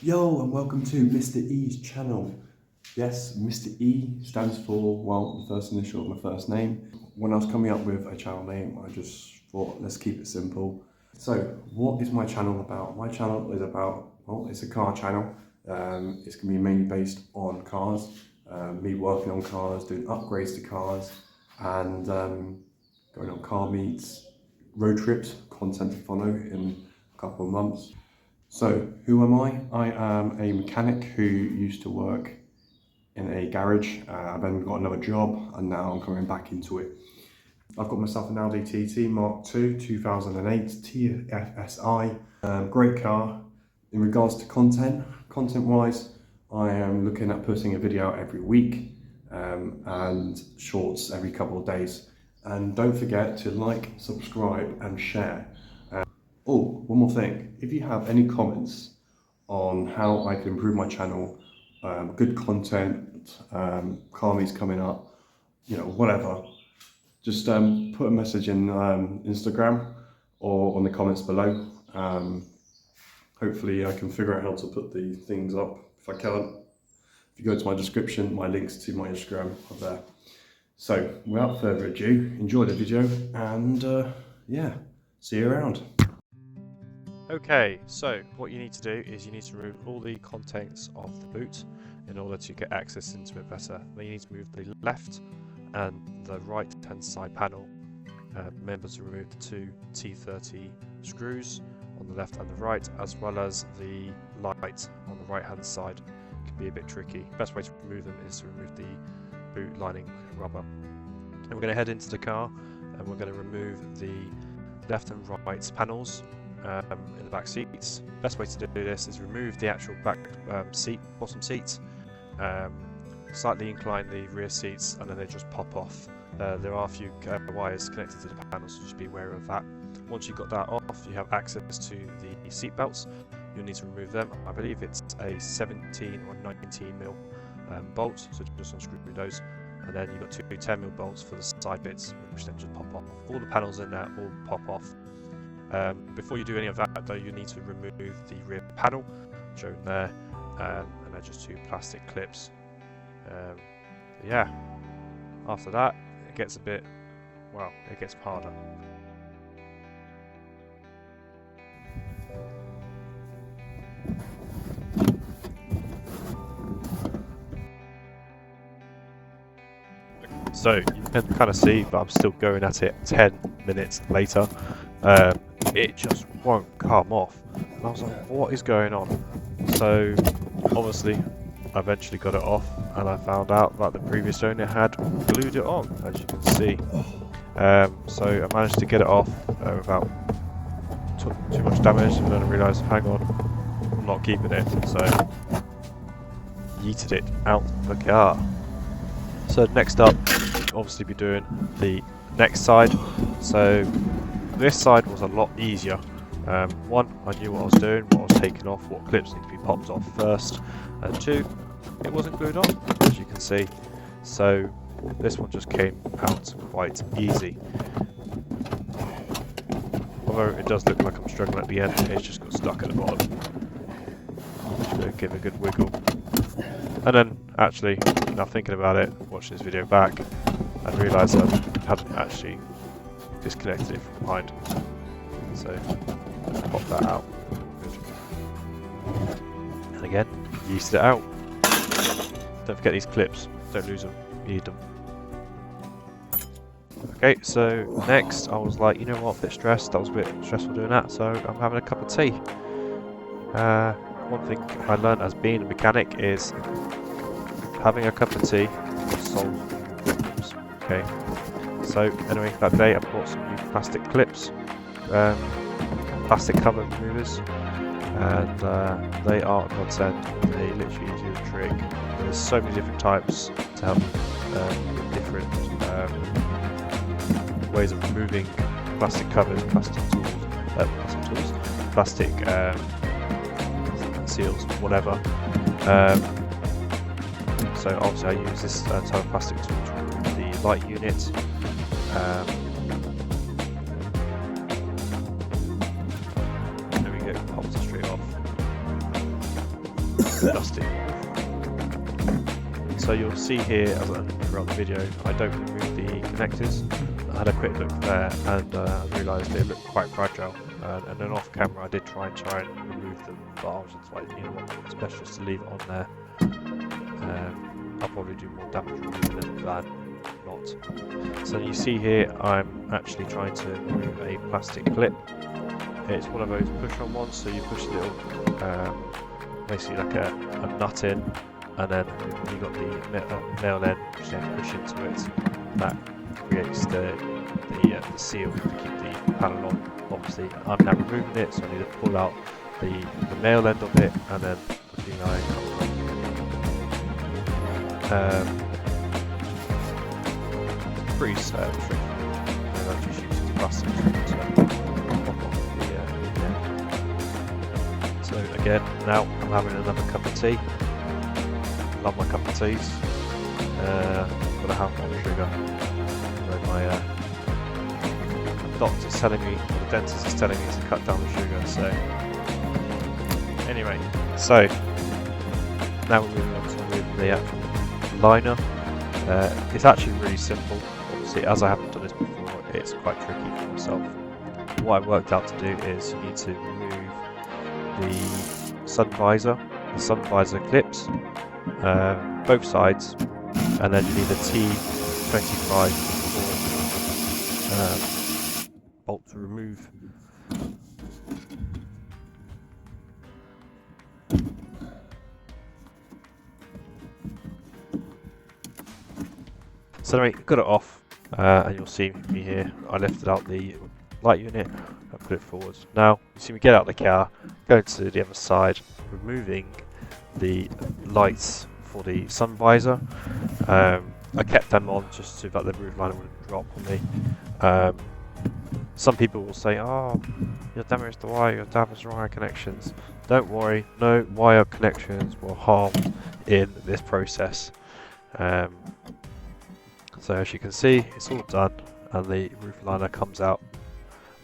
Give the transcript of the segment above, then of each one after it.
Yo, and welcome to Mr. E's channel. Yes, Mr. E stands for, well, the first initial of my first name. When I was coming up with a channel name, I just thought, let's keep it simple. So, what is my channel about? My channel is about, well, it's a car channel. It's going to be mainly based on cars, me working on cars, doing upgrades to cars, and going on car meets, road trips, content to follow in a couple of months. So, who am I? I am a mechanic who used to work in a garage. I've then got another job and now I'm coming back into it. I've got myself an Audi TT Mk2 2008 TFSI. Great car. In regards to content-wise, I am looking at putting a video out every week and shorts every couple of days. And don't forget to like, subscribe and share. Oh, one more thing. If you have any comments on how I can improve my channel, good content, car meets coming up, whatever, just put a message in Instagram or on the comments below. Hopefully I can figure out how to put the things up. If I can't, if you go to my description, my links to my Instagram are there. So without further ado, enjoy the video and yeah, see you around. Okay, so what you need to do is you need to remove all the contents of the boot in order to get access into it better. Then you need to move the left and the right hand side panel. Remember to remove the two T30 screws on the left and the right, as well as the light on the right hand side. It can be a bit tricky. Best way to remove them is to remove the boot lining rubber. And we're going to head into the car and we're going to remove the left and right panels in the back seats. Best way to do this is remove the actual back bottom seat, slightly incline the rear seats, and then they just pop off. There are a few wires connected to the panels, so just be aware of that. Once you've got that off, you have access to the seat belts. You'll need to remove them. I believe it's a 17 or 19mm bolt, so just unscrew those. And then you've got two 10mm bolts for the side bits, which then just pop off. All the panels in there all pop off. Before you do any of that though, you need to remove the rear panel, shown there, and they're just two plastic clips. Yeah, after that it gets a bit, well, it gets harder. So you can kind of see, but I'm still going at it 10 minutes later. It just won't come off. And I was like, what is going on? So obviously I eventually got it off and I found out that the previous owner had glued it on, as you can see. So I managed to get it off without too much damage, and then I realised, hang on, I'm not keeping it, so yeeted it out the car. So next up, we'll obviously be doing the next side. So this side was a lot easier. One, I knew what I was doing, what I was taking off, what clips need to be popped off first, and two, it wasn't glued on, as you can see. So this one just came out quite easy. Although it does look like I'm struggling at the end, it's just got stuck at the bottom. Just give it a good wiggle. And then, actually, now thinking about it, watching this video back, I realised I hadn't actually disconnected it from behind. So, let's pop that out. Good. And again, yeast it out. Don't forget these clips, don't lose them, you need them. Okay, so next I was like, you know what, a bit stressed, that was a bit stressful doing that, so I'm having a cup of tea. One thing I learned as being a mechanic is having a cup of tea solves problems. Okay, so anyway, that day I bought some new plastic clips, plastic cover removers, and they are a godsend. They literally do the trick. There's so many different types to help with different ways of removing plastic covers, plastic seals, whatever. So obviously I use this type of plastic tool to remove the light unit. There we go, pops it straight off. adjusting. So you'll see here, as throughout the video, I don't remove the connectors. I had a quick look there and I realised they look quite fragile. And then off camera I did try and remove them, but I was just like, you know what, it's best just to leave it on there. I'll probably do more damage removing it than not. So you see here, I'm actually trying to remove a plastic clip. It's one of those push-on ones, so you push the little, basically like a nut in, and then you got the nail end, which then push into it. That creates the seal to keep the panel on. Obviously, I'm now removing it, so I need to pull out the nail end of it, and then the thing I comes off. Pretty tricky. I just use the plastic trim to pop off the So again, now I'm having another cup of tea. Love my cup of teas. Gotta have more sugar. So my doctor's telling me, or the dentist is telling me to cut down the sugar. So anyway, so now we're moving on to remove the actual liner. It's actually really simple. Obviously, as I haven't done this before, it's quite tricky for myself. What I worked out to do is you need to remove the sun visor clips, both sides, and then you need a T25 bolt to remove. So anyway, got it off, and you'll see me here. I lifted out the light unit and put it forwards. Now, you see me get out the car, go to the other side, removing the lights for the sun visor. I kept them on just so that the roof liner wouldn't drop on me. Some people will say, oh, you damaged the wire, you damaged the wire connections. Don't worry, no wire connections were harmed in this process. So as you can see, it's all done, and the roof liner comes out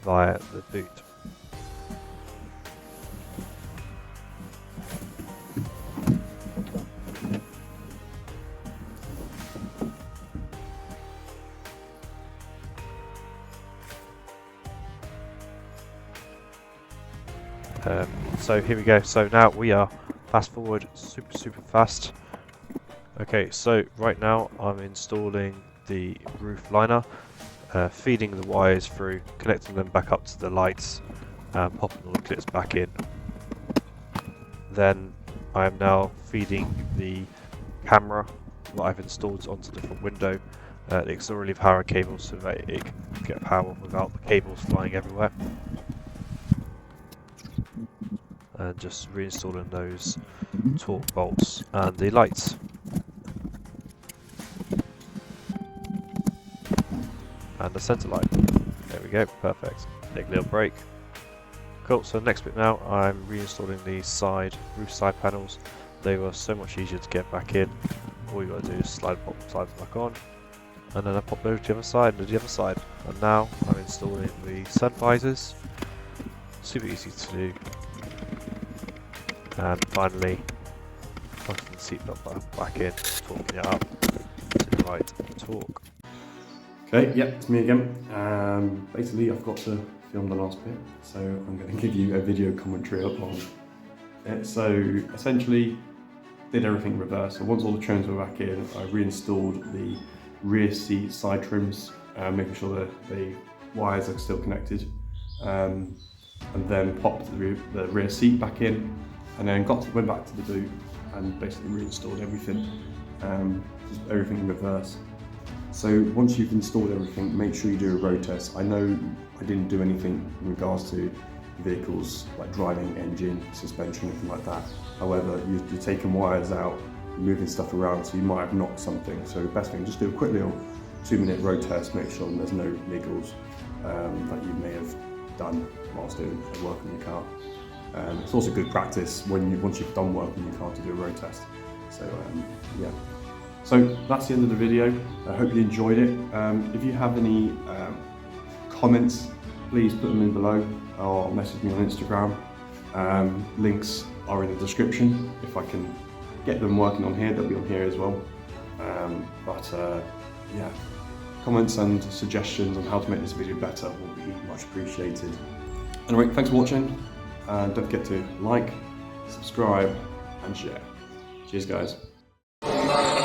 via the boot. So here we go. So now we are fast forward super fast. Okay, so right now I'm installing the roof liner, feeding the wires through, connecting them back up to the lights, and popping all the clips back in. Then I am now feeding the camera that I've installed onto the front window, the auxiliary power cable, so that it can get power without the cables flying everywhere. And just reinstalling those torque bolts and the lights. And the centre light. There we go, perfect. Take a little break. Cool, so next bit now, I'm reinstalling the roof side panels. They were so much easier to get back in. All you gotta do is slide them back on. And then I pop over to the other side and the other side. And now I'm installing the sun visors. Super easy to do. And finally, plugging the seat belt back in, torquing it up to the right torque. Okay, yeah, it's me again. Basically, I've got to film the last bit, so I'm going to give you a video commentary on it. So essentially, did everything in reverse. So once all the trims were back in, I reinstalled the rear seat side trims, making sure that the wires are still connected, and then popped the rear seat back in. And then went back to the boot and basically reinstalled everything, just everything in reverse. So once you've installed everything, make sure you do a road test. I know I didn't do anything in regards to vehicles like driving, engine, suspension, anything like that. However, you're taking wires out, moving stuff around, so you might have knocked something. So the best thing, just do a quick little 2-minute road test, make sure there's no niggles that you may have done whilst doing work on your car. It's also good practice once you've done work on your car to do a road test. So yeah. So that's the end of the video. I hope you enjoyed it. If you have any comments, please put them in below or message me on Instagram. Links are in the description. If I can get them working on here, they'll be on here as well. Yeah, comments and suggestions on how to make this video better will be much appreciated. Anyway, thanks for watching. Don't forget to like, subscribe and share. Cheers guys.